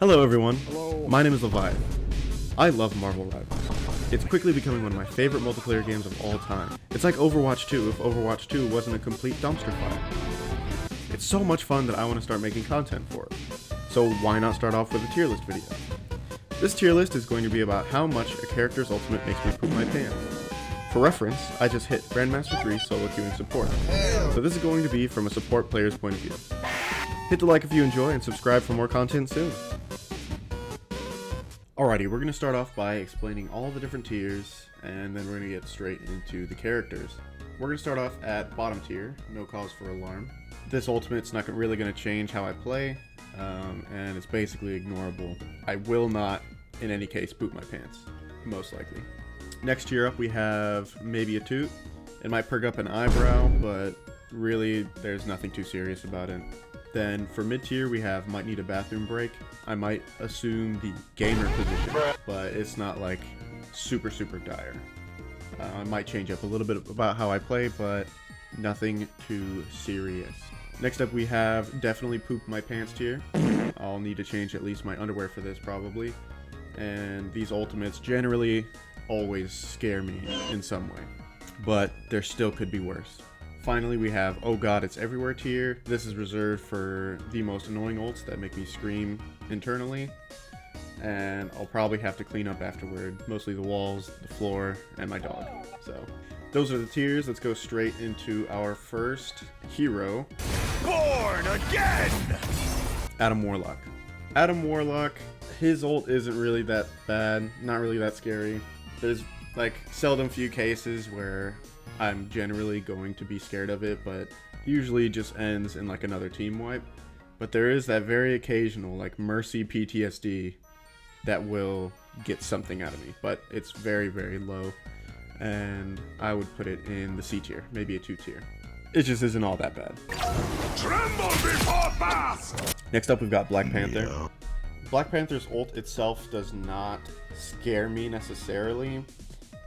Hello everyone, Hello. my name is Levi. I love Marvel Rivals. It's quickly becoming one of my favorite multiplayer games of all time. It's like Overwatch 2 if Overwatch 2 wasn't a complete dumpster fire. It's so much fun that I want to start making content for it. So why not start off with a tier list video? This tier list is going to be about how much a character's ultimate makes me poop my pants. For reference, I just hit Grandmaster 3 solo queuing support. So this is going to be from a support player's point of view. Hit the like if you enjoy and subscribe for more content soon. Alrighty, we're going to start off by explaining all the different tiers, and then we're going to get straight into the characters. We're going to start off at bottom tier, no cause for alarm. This ultimate's not really going to change how I play, and it's basically ignorable. I will not, in any case, poop my pants, most likely. Next tier up we have maybe a toot. It might perk up an eyebrow, but really there's nothing too serious about it. Then for mid tier we have might need a bathroom break. I might assume the gamer position, but it's not like super dire. I might change up a little bit about how I play, but nothing too serious. Next up we have definitely poop my pants tier. I'll need to change at least my underwear for this probably. And these ultimates generally always scare me in some way, but there still could be worse. Finally, we have oh god it's everywhere tier. This is reserved for the most annoying ults that make me scream internally, and I'll probably have to clean up afterward, mostly the walls, the floor, and my dog. So those are the tiers. Let's go straight into our first hero. Born again! Adam Warlock. Adam Warlock, his ult isn't really that bad, not really that scary. There's like seldom few cases where I'm generally going to be scared of it, but usually just ends in like another team wipe. But there is that very occasional like mercy PTSD that will get something out of me, but it's very low, and I would put it in the C tier, maybe a 2 tier. It just isn't all that bad. Tremble before fast! Next up we've got Black Panther. Yeah. Black Panther's ult itself does not scare me necessarily.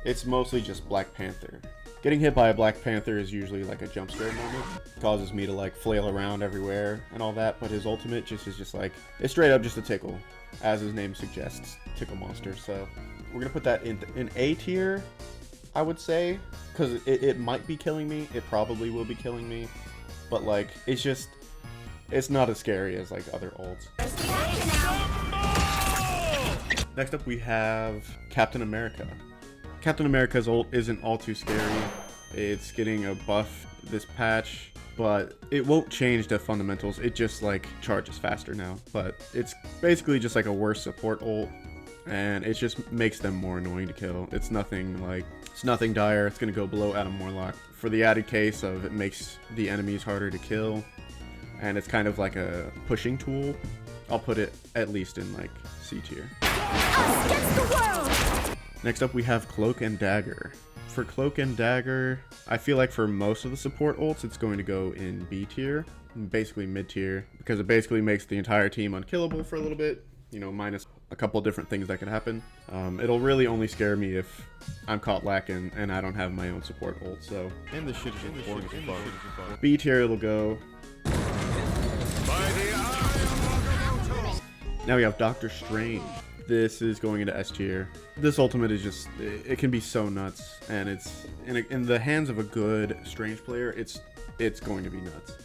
It's mostly just Black Panther. Getting hit by a Black Panther is usually like a jump scare moment. Causes me to like flail around everywhere and all that, but his ultimate is just like, it's straight up just a tickle, as his name suggests, tickle monster. So we're gonna put that in A tier, I would say, because it might be killing me. It probably will be killing me, but like it's not as scary as like other ults. Next up we have Captain America. Captain America's ult isn't all too scary. It's getting a buff this patch, but it won't change the fundamentals. It just like charges faster now, but it's basically just like a worse support ult, and it just makes them more annoying to kill. It's nothing dire. It's gonna go below Adam Warlock for the added case of it makes the enemies harder to kill, and it's kind of like a pushing tool. I'll put it at least in like C tier. Us against the world! Next up we have Cloak and Dagger. For Cloak and Dagger, I feel like for most of the support ults it's going to go in B tier, basically mid tier, because it basically makes the entire team unkillable for a little bit, you know, minus a couple different things that could happen. It'll really only scare me if I'm caught lacking and I don't have my own support ult, so. And this shit is boring as fuck. B tier it'll go. Now we have Doctor Strange. This is going into S tier. This ultimate is just, it can be so nuts, and it's in the hands of a good Strange player, it's going to be nuts.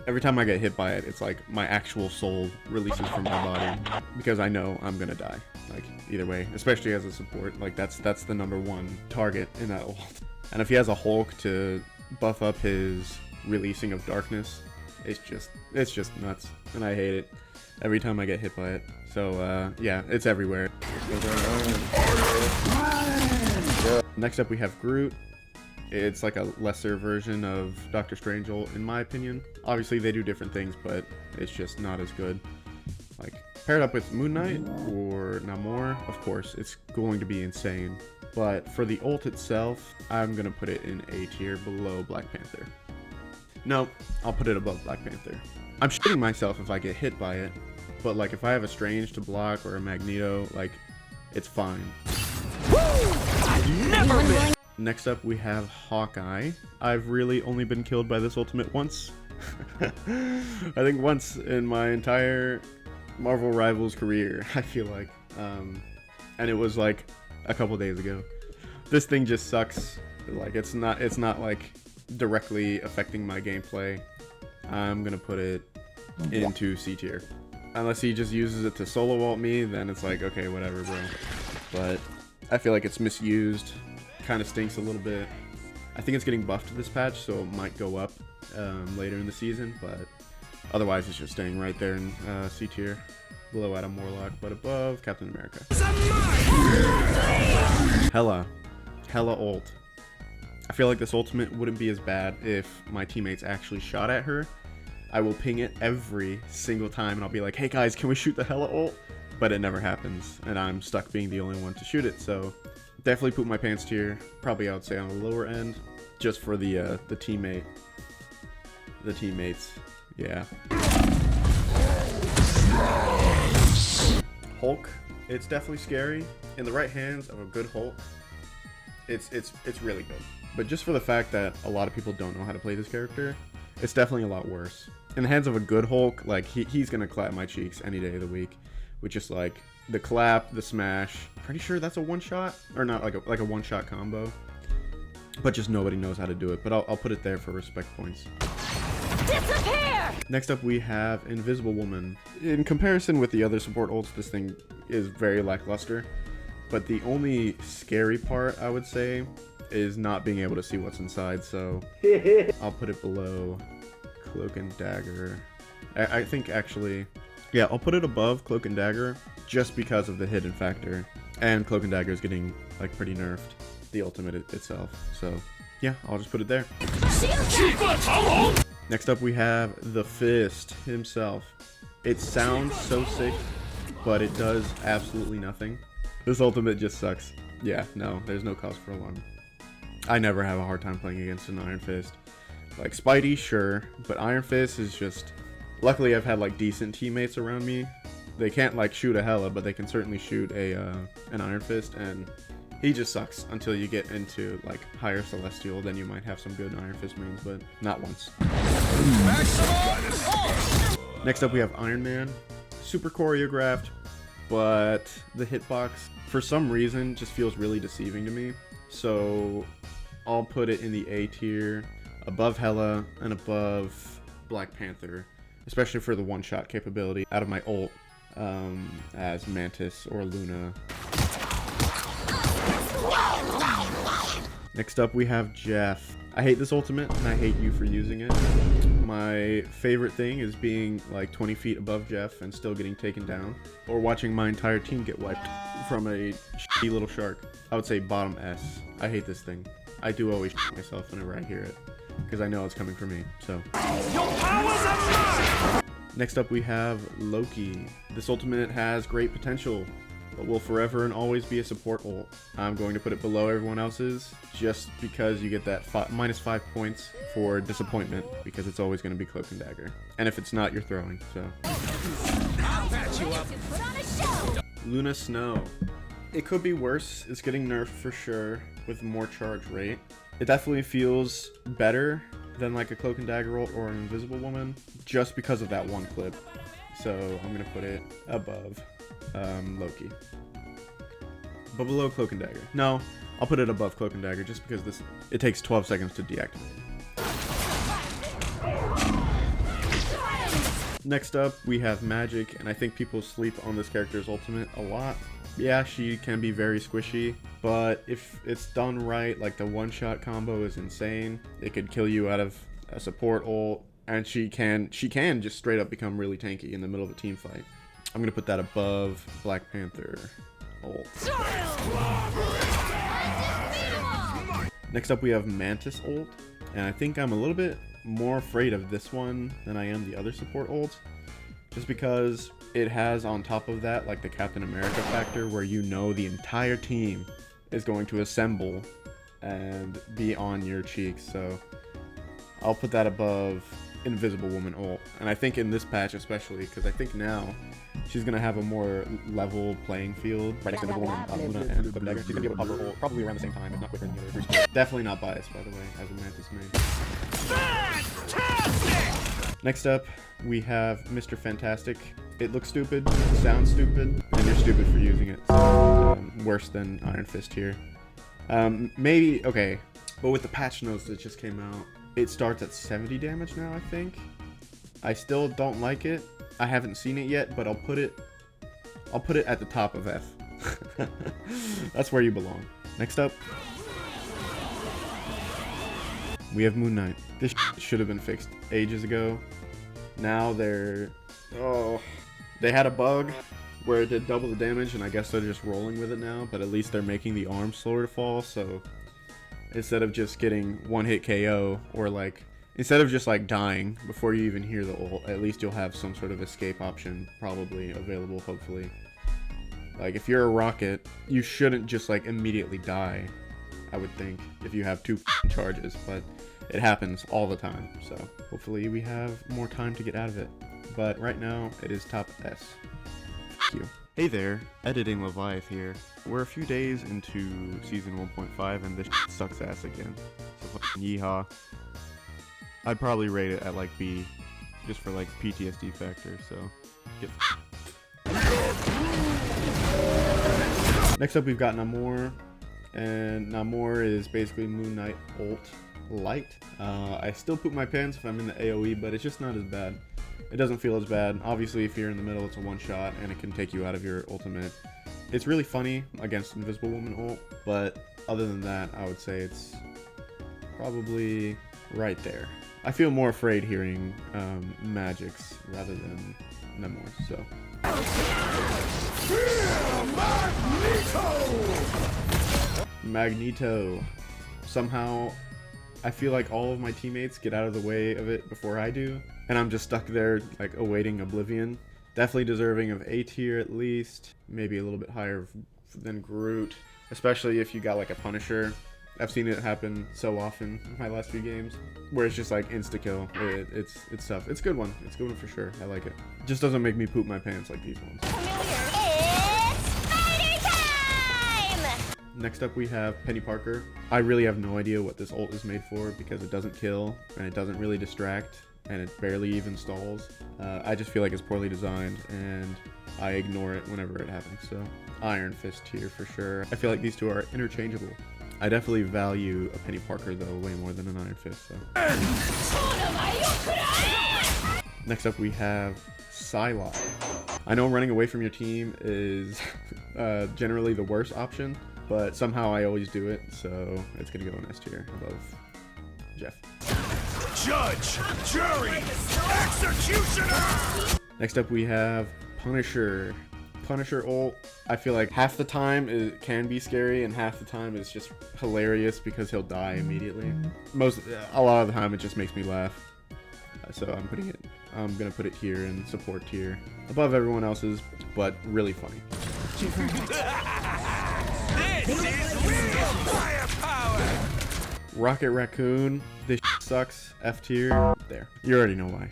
Every time I get hit by it, it's like my actual soul releases from my body, because I know I'm gonna die. Like either way, especially as a support, like that's the number one target in that ult. And if he has a Hulk to buff up his releasing of darkness, it's just nuts, and I hate it every time I get hit by it. So yeah, it's everywhere. Next up we have Groot. It's like a lesser version of Doctor Strange ult in my opinion. Obviously they do different things, but it's just not as good. Like paired up with Moonknight or Namor, of course, it's going to be insane. But for the ult itself, I'm gonna put it in A tier below Black Panther. No, I'll put it above Black Panther. I'm shitting myself if I get hit by it, but like if I have a Strange to block or a Magneto, like it's fine. Next up we have Hawkeye. I've really only been killed by this ultimate once. I think once in my entire Marvel Rivals career, I feel like. And it was like a couple days ago. This thing just sucks. Like it's not like directly affecting my gameplay. I'm gonna put it into C tier. Unless he just uses it to solo ult me, then it's like, okay, whatever, bro. But I feel like it's misused. Kind of stinks a little bit. I think it's getting buffed this patch, so it might go up later in the season, but otherwise it's just staying right there in C tier. Below Adam Warlock, but above Captain America. Hela ult. I feel like this ultimate wouldn't be as bad if my teammates actually shot at her. I will ping it every single time and I'll be like, hey guys, can we shoot the Hela ult? But it never happens and I'm stuck being the only one to shoot it, so definitely poop my pants tier. Probably I would say on the lower end, just for the teammates. Yeah. Hulk, it's definitely scary. In the right hands of a good Hulk, it's really good. But just for the fact that a lot of people don't know how to play this character, it's definitely a lot worse. In the hands of a good Hulk, like he's gonna clap my cheeks any day of the week, with just like the clap, the smash. Pretty sure that's a one shot, or not like a one shot combo. But just nobody knows how to do it. But I'll put it there for respect points. Disappear! Next up we have Invisible Woman. In comparison with the other support ults, this thing is very lackluster. But the only scary part, I would say, is not being able to see what's inside, so I'll put it below Cloak and Dagger. I think actually, yeah, I'll put it above Cloak and Dagger just because of the hidden factor. And Cloak and Dagger is getting like pretty nerfed, the ultimate itself. So yeah, I'll just put it there. Next up we have the Fist himself. It sounds so sick, but it does absolutely nothing. This ultimate just sucks. Yeah, no, there's no cause for alarm. I never have a hard time playing against an Iron Fist. Like Spidey, sure, but Iron Fist is just... Luckily I've had like decent teammates around me. They can't like shoot a Hela, but they can certainly shoot an Iron Fist, and he just sucks until you get into like higher Celestial. Then you might have some good Iron Fist mains, but not once. Next up we have Iron Man. Super choreographed, but the hitbox for some reason just feels really deceiving to me. So I'll put it in the A tier, above Hela and above Black Panther, especially for the one-shot capability out of my ult as Mantis or Luna. Next up we have Jeff. I hate this ultimate and I hate you for using it. My favorite thing is being like 20 feet above Jeff and still getting taken down, or watching my entire team get wiped from a shitty little shark. I would say bottom S. I hate this thing. I do always shit myself whenever I hear it, because I know it's coming from me, so. Your powers are mine! Next up we have Loki. This ultimate has great potential, but will forever and always be a support ult. I'm going to put it below everyone else's, just because you get that -5 points for disappointment, because it's always going to be Cloak and Dagger. And if it's not, you're throwing, so. I'll patch you up. Put on a show! Luna Snow. It could be worse. It's getting nerfed for sure with more charge rate. It definitely feels better than like a Cloak and Dagger ult or an Invisible Woman, just because of that one clip. So I'm going to put it above Loki. But below Cloak and Dagger. No, I'll put it above Cloak and Dagger just because it takes 12 seconds to deactivate. Next up, we have Magik, and I think people sleep on this character's ultimate a lot. Yeah, she can be very squishy, but if it's done right, like the one-shot combo is insane. It could kill you out of a support ult, and she can just straight up become really tanky in the middle of a team fight. I'm gonna put that above Black Panther ult. Next up we have Mantis ult, and I think I'm a little bit more afraid of this one than I am the other support ults, just because it has on top of that like the Captain America factor, where you know the entire team is going to assemble and be on your cheeks. So I'll put that above Invisible Woman ult, and I think in this patch especially, because I think now she's gonna have a more level playing field right next to Invisible Woman, Luna, and Cloak and Dagger. She's gonna be able to pop her ult probably around the same time, if not quicker than the other three. Definitely not biased, by the way, as a Mantis main. Fantastic! Next up, we have Mr. Fantastic. It looks stupid, sounds stupid, and you're stupid for using it. So, worse than Iron Fist here. Maybe, okay, but with the patch notes that just came out, it starts at 70 damage now, I think. I still don't like it. I haven't seen it yet, but I'll put it at the top of F. That's where you belong. Next up, we have Moonknight. This should have been fixed ages ago. Now they had a bug where it did double the damage, and I guess they're just rolling with it now, but at least they're making the arm slower to fall, so instead of just getting one hit KO, or like, instead of just like dying before you even hear the ult, at least you'll have some sort of escape option probably available, hopefully. Like, if you're a rocket, you shouldn't just like immediately die, I would think, if you have 2 charges, but it happens all the time, so hopefully we have more time to get out of it. But right now, it is top S. F you. Hey there, Editing Leviath here. We're a few days into Season 1.5 and this sucks ass again. So yeehaw. I'd probably rate it at like B, just for like PTSD factor, so get Next up we've got Namor, and Namor is basically Moonknight ult light. I still poop my pants if I'm in the AoE, but it's just not as bad. It doesn't feel as bad. Obviously, if you're in the middle, it's a one-shot, and it can take you out of your ultimate. It's really funny against Invisible Woman ult, but other than that, I would say it's probably right there. I feel more afraid hearing Magik's rather than Namor, so. Magneto. Somehow, I feel like all of my teammates get out of the way of it before I do, and I'm just stuck there, like, awaiting oblivion. Definitely deserving of A tier at least, maybe a little bit higher than Groot, especially if you got like a Punisher. I've seen it happen so often in my last few games, where it's just like insta-kill. It's tough. It's a good one. It's a good one for sure. I like it. Just doesn't make me poop my pants like these ones. It's Spider time! Next up we have Peni Parker. I really have no idea what this ult is made for because it doesn't kill and it doesn't really distract and it barely even stalls. I just feel like it's poorly designed and I ignore it whenever it happens. So Iron Fist here for sure. I feel like these two are interchangeable. I definitely value a Peni Parker though way more than an Iron Fist. So. Next up we have Psylocke. I know running away from your team is generally the worst option, but somehow I always do it, so it's gonna go in S tier above Jeff. Judge, jury, executioner! Next up we have Punisher. Punisher ult, I feel like half the time it can be scary and half the time it's just hilarious because he'll die immediately. A lot of the time it just makes me laugh. So I'm gonna put it here in support tier, above everyone else's, but really funny. This is real firepower! Rocket Raccoon, this sucks, F tier, there. You already know why.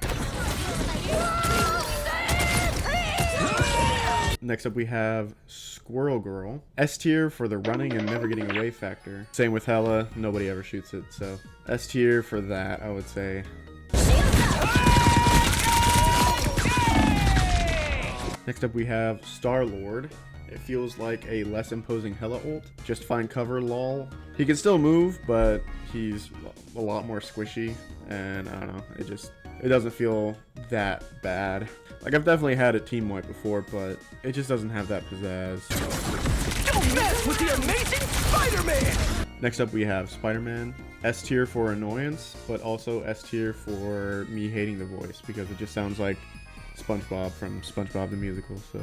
Next up we have Squirrel Girl. S tier for the running and never getting away factor. Same with Hela, nobody ever shoots it, so S tier for that, I would say. Next up we have Starlord. It feels like a less imposing Hela ult. Just find cover lol. He can still move, but he's a lot more squishy, and I don't know, it doesn't feel that bad. Like, I've definitely had a team wipe before, but it just doesn't have that pizzazz. Don't mess with the amazing Spider-Man! Next up we have Spiderman. S tier for annoyance, but also S tier for me hating the voice, because it just sounds like SpongeBob from SpongeBob the Musical, so.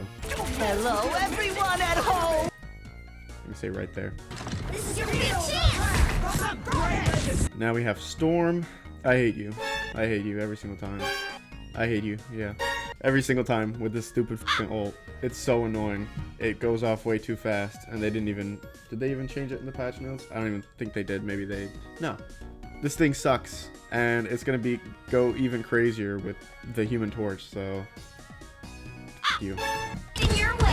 Hello, everyone at home! Let me say right there. This is your real chance! Now we have Storm. I hate you. I hate you every single time. I hate you, yeah. Every single time with this stupid f***ing ult. It's so annoying. It goes off way too fast, and did they even change it in the patch notes? I don't even think they did. Maybe no. This thing sucks, and it's gonna go even crazier with the Human Torch, so f*** you. In your way!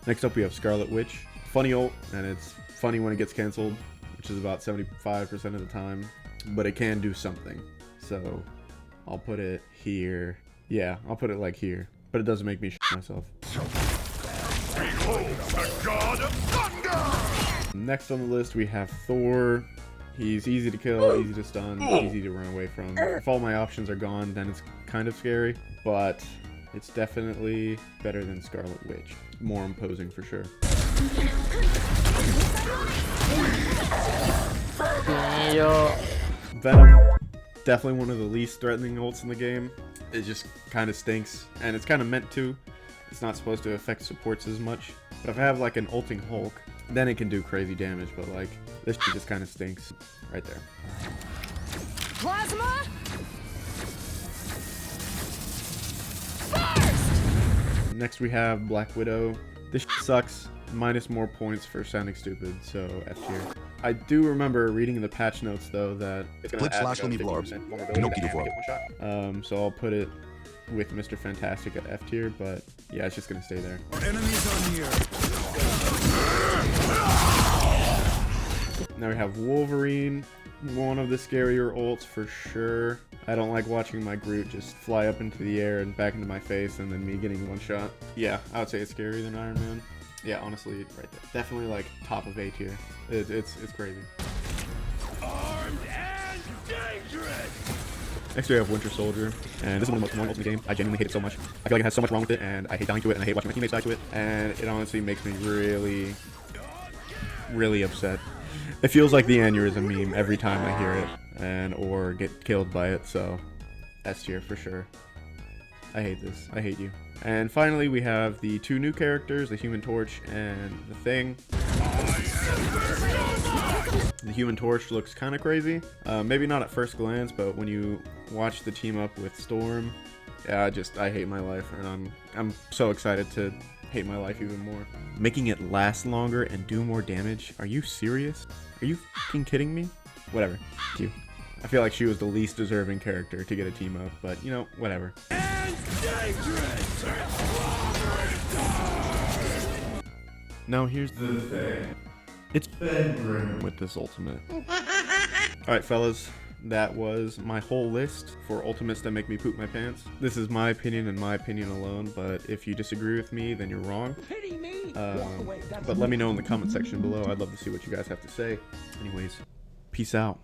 Next up we have Scarlet Witch. Funny ult, and it's funny when it gets cancelled, which is about 75% of the time, but it can do something. So I'll put it here. Yeah, I'll put it like here. But it doesn't make me shit myself. Behold the god of thunder! Next on the list we have Thor. He's easy to kill, easy to stun, easy to run away from. If all my options are gone, then it's kind of scary. But it's definitely better than Scarlet Witch. More imposing for sure. Venom, definitely one of the least threatening ults in the game. It just kind of stinks, and it's kind of meant to. It's not supposed to affect supports as much. But if I have like an ulting Hulk, then it can do crazy damage, but like, this shit just kind of stinks. Right there. Plasma! Burst! Next we have Black Widow. This shit sucks, minus more points for sounding stupid, so F tier. I do remember reading in the patch notes though that it's gonna add like a 50% vulnerability to one shot. So I'll put it with Mr. Fantastic at F tier, but yeah, it's just gonna stay there. Our enemies are near. Now we have Wolverine, one of the scarier ults for sure. I don't like watching my Groot just fly up into the air and back into my face and then me getting one shot. Yeah, I would say it's scarier than Iron Man. Yeah, honestly, right there. Definitely like top of A tier. It's crazy. Armed and dangerous! Next we have Winter Soldier, and this is one of the most annoying ults in the game. I genuinely hate it so much. I feel like it has so much wrong with it, and I hate dying to it, and I hate watching my teammates die to it, and it honestly makes me really, really upset. It feels like the aneurysm meme every time I hear it, and or get killed by it, so S tier for sure. I hate this. I hate you. And finally we have the two new characters, the Human Torch and the Thing. The Human Torch looks kind of crazy. Maybe not at first glance, but when you watch the team up with Storm, yeah, I hate my life, and I'm so excited to hate my life even more. Making it last longer and do more damage? Are you serious? Are you fucking kidding me? Whatever. F you. I feel like she was the least deserving character to get a team up, but you know, whatever. Now here's the thing. It's Ben with this ultimate. Alright fellas, that was my whole list for ultimates that make me poop my pants. This is my opinion and my opinion alone, but if you disagree with me, then you're wrong. But let me know in the comment section below. I'd love to see what you guys have to say. Anyways, peace out.